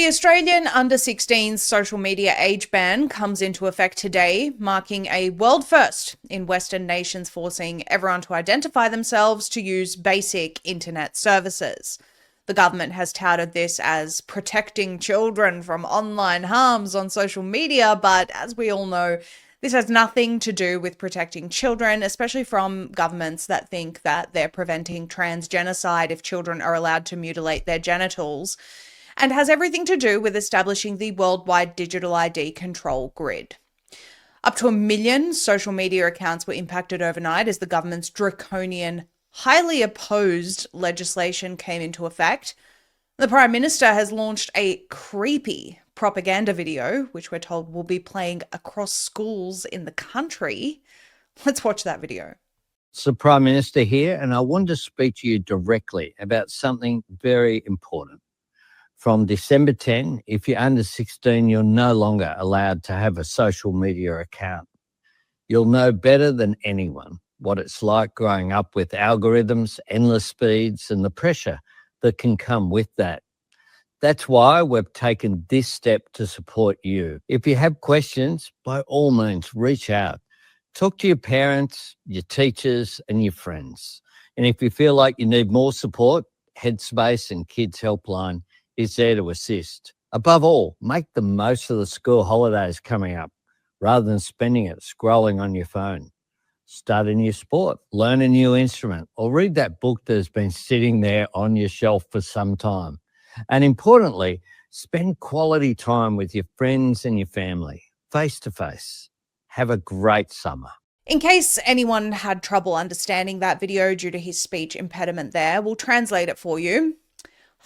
The Australian under 16s social media age ban comes into effect today, marking a world first in Western nations, forcing everyone to identify themselves to use basic internet services. The government has touted this as protecting children from online harms on social media, but as we all know, this has nothing to do with protecting children, especially from governments that think that they're preventing transgenocide if children are allowed to mutilate their genitals, and has everything to do with establishing the worldwide digital ID control grid. Up to 1 million social media accounts were impacted overnight as the government's draconian, highly opposed legislation came into effect. The Prime Minister has launched a creepy propaganda video, which we're told will be playing across schools in the country. Let's watch that video. It's the Prime Minister here, and I want to speak to you directly about something very important. From December 10, if you're under 16, you're no longer allowed to have a social media account. You'll know better than anyone what it's like growing up with algorithms, endless speeds, and the pressure that can come with that. That's why we've taken this step to support you. If you have questions, by all means, reach out. Talk to your parents, your teachers, and your friends. And if you feel like you need more support, Headspace and Kids Helpline is there to assist. Above all, make the most of the school holidays coming up rather than spending it scrolling on your phone. Start a new sport, learn a new instrument, or read that book that has been sitting there on your shelf for some time. And importantly, spend quality time with your friends and your family, face to face. Have a great summer. In case anyone had trouble understanding that video due to his speech impediment there, we'll translate it for you.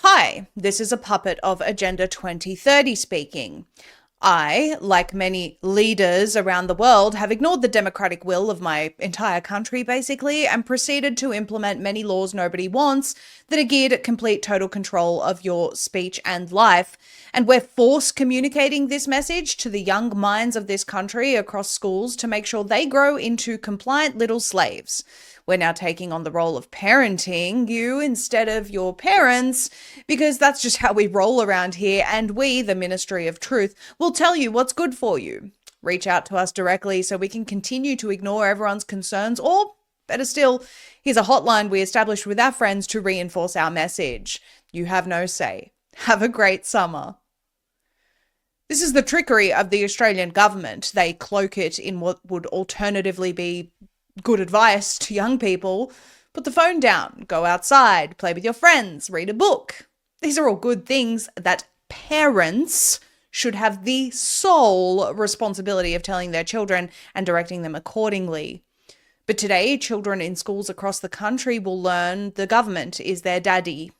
Hi, this is a puppet of Agenda 2030 speaking. I, like many leaders around the world, have ignored the democratic will of my entire country, basically, and proceeded to implement many laws nobody wants that are geared at complete total control of your speech and life. And we're force communicating this message to the young minds of this country across schools to make sure they grow into compliant little slaves. We're now taking on the role of parenting you instead of your parents, because that's just how we roll around here, and we, the Ministry of Truth, will tell you what's good for you. Reach out to us directly so we can continue to ignore everyone's concerns, or better still, here's a hotline we established with our friends to reinforce our message. You have no say. Have a great summer. This is the trickery of the Australian government. They cloak it in what would alternatively be good advice to young people. Put the phone down, go outside, play with your friends, read a book. These are all good things that parents should have the sole responsibility of telling their children and directing them accordingly. But today, children in schools across the country will learn the government is their daddy.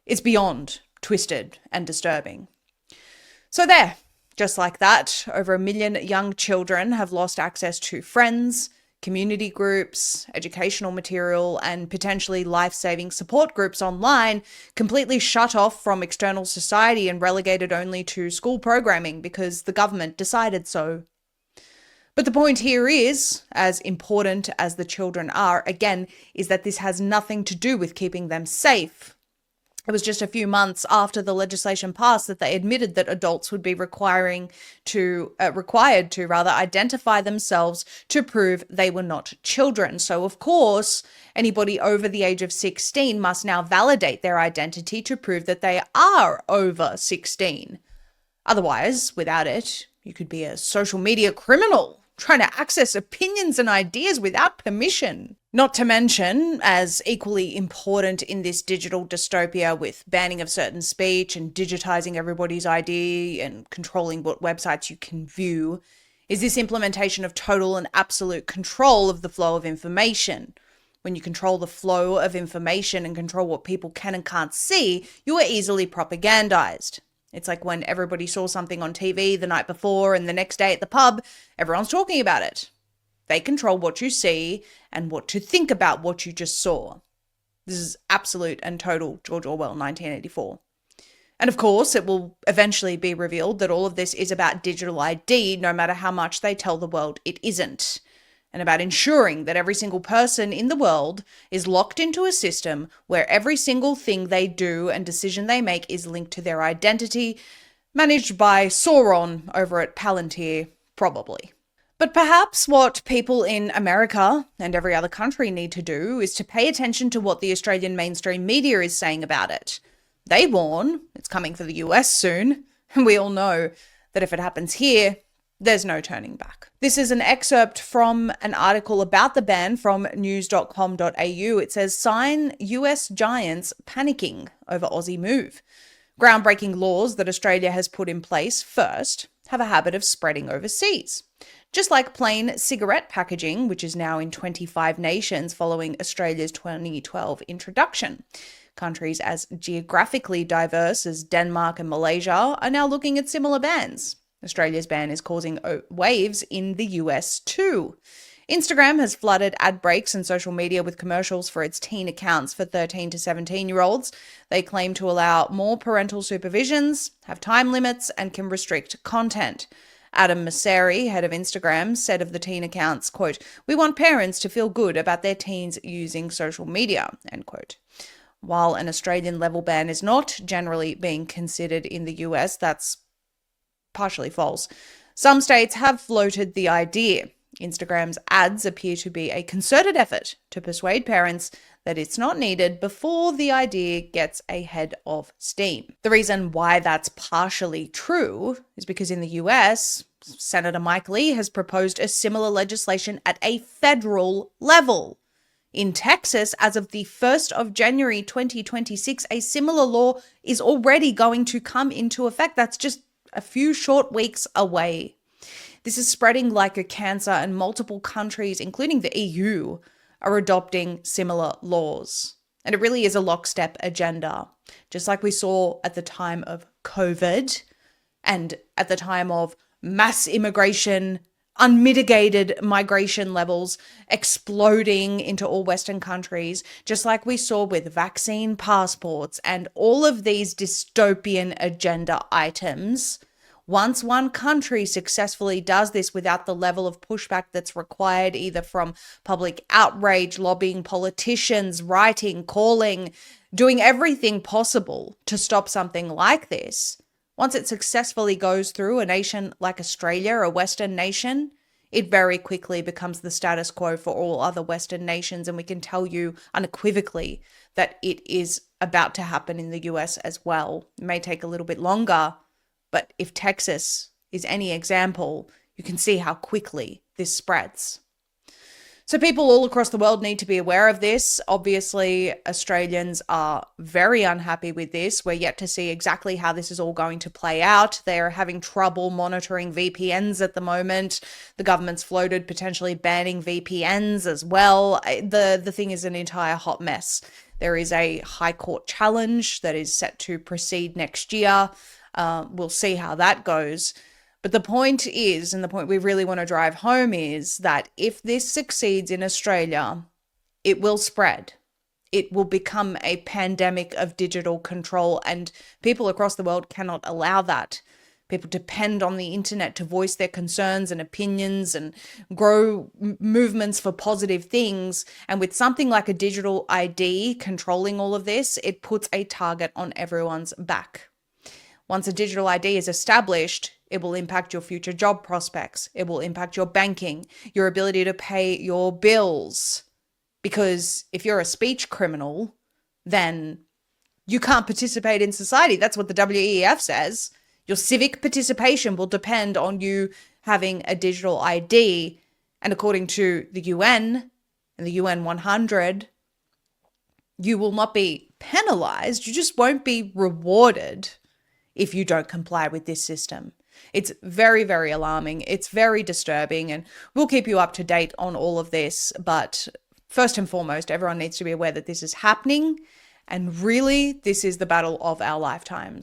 It's beyond twisted and disturbing. So there, just like that, over 1 million young children have lost access to friends, community groups, educational material, and potentially life-saving support groups online, completely shut off from external society and relegated only to school programming because the government decided so. But the point here is, as important as the children are, again, is that this has nothing to do with keeping them safe. It was just a few months after the legislation passed that they admitted that adults would be required to identify themselves to prove they were not children. So, of course, anybody over the age of 16 must now validate their identity to prove that they are over 16. Otherwise, without it, you could be a social media criminal trying to access opinions and ideas without permission. Not to mention, as equally important in this digital dystopia with banning of certain speech and digitizing everybody's ID and controlling what websites you can view, is this implementation of total and absolute control of the flow of information. When you control the flow of information and control what people can and can't see, you are easily propagandized. It's like when everybody saw something on TV the night before and the next day at the pub, everyone's talking about it. They control what you see and what to think about what you just saw. This is absolute and total George Orwell 1984. And of course, it will eventually be revealed that all of this is about digital ID, no matter how much they tell the world it isn't. and about ensuring that every single person in the world is locked into a system where every single thing they do and decision they make is linked to their identity, managed by Sauron over at Palantir, probably. But perhaps what people in America and every other country need to do is to pay attention to what the Australian mainstream media is saying about it. They warn it's coming for the US soon, and we all know that if it happens here, there's no turning back. This is an excerpt from an article about the ban from news.com.au. It says, sign US giants panicking over Aussie move. Groundbreaking laws that Australia has put in place first have a habit of spreading overseas. Just like plain cigarette packaging, which is now in 25 nations following Australia's 2012 introduction. Countries as geographically diverse as Denmark and Malaysia are now looking at similar bans. Australia's ban is causing waves in the US too. Instagram has flooded ad breaks and social media with commercials for its teen accounts for 13 to 17-year-olds. They claim to allow more parental supervisions, have time limits, and can restrict content. Adam Mosseri, head of Instagram, said of the teen accounts, quote, "We want parents to feel good about their teens using social media," end quote. While an Australian level ban is not generally being considered in the US, that's partially false. Some states have floated the idea. Instagram's ads appear to be a concerted effort to persuade parents that it's not needed before the idea gets a head of steam. The reason why that's partially true is because in the US, Senator Mike Lee has proposed a similar legislation at a federal level. In Texas, as of the 1st of January 2026, a similar law is already going to come into effect. That's just a few short weeks away. This is spreading like a cancer, and multiple countries, including the EU, are adopting similar laws. And it really is a lockstep agenda, just like we saw at the time of COVID and at the time of mass immigration, unmitigated migration levels exploding into all Western countries, just like we saw with vaccine passports and all of these dystopian agenda items. Once one country successfully does this without the level of pushback that's required, either from public outrage, lobbying politicians, writing, calling, doing everything possible to stop something like this, once it successfully goes through a nation like Australia, a Western nation, it very quickly becomes the status quo for all other Western nations. And we can tell you unequivocally that it is about to happen in the US as well. It may take a little bit longer, but if Texas is any example, you can see how quickly this spreads. So people all across the world need to be aware of this. Obviously, Australians are very unhappy with this. We're yet to see exactly how this is all going to play out. They're having trouble monitoring VPNs at the moment. The government's floated potentially banning VPNs as well. The thing is an entire hot mess. There is a High Court challenge that is set to proceed next year. We'll see how that goes. But the point is, and the point we really want to drive home is that if this succeeds in Australia, it will spread. It will become a pandemic of digital control, and people across the world cannot allow that. People depend on the internet to voice their concerns and opinions and grow movements for positive things. And with something like a digital ID controlling all of this, it puts a target on everyone's back. Once a digital ID is established, it will impact your future job prospects. It will impact your banking, your ability to pay your bills. Because if you're a speech criminal, then you can't participate in society. That's what the WEF says. Your civic participation will depend on you having a digital ID. And according to the UN and the UN 100, you will not be penalized. You just won't be rewarded if you don't comply with this system. It's very, very alarming. It's very disturbing, and we'll keep you up to date on all of this. But first and foremost, everyone needs to be aware that this is happening, and really, this is the battle of our lifetimes.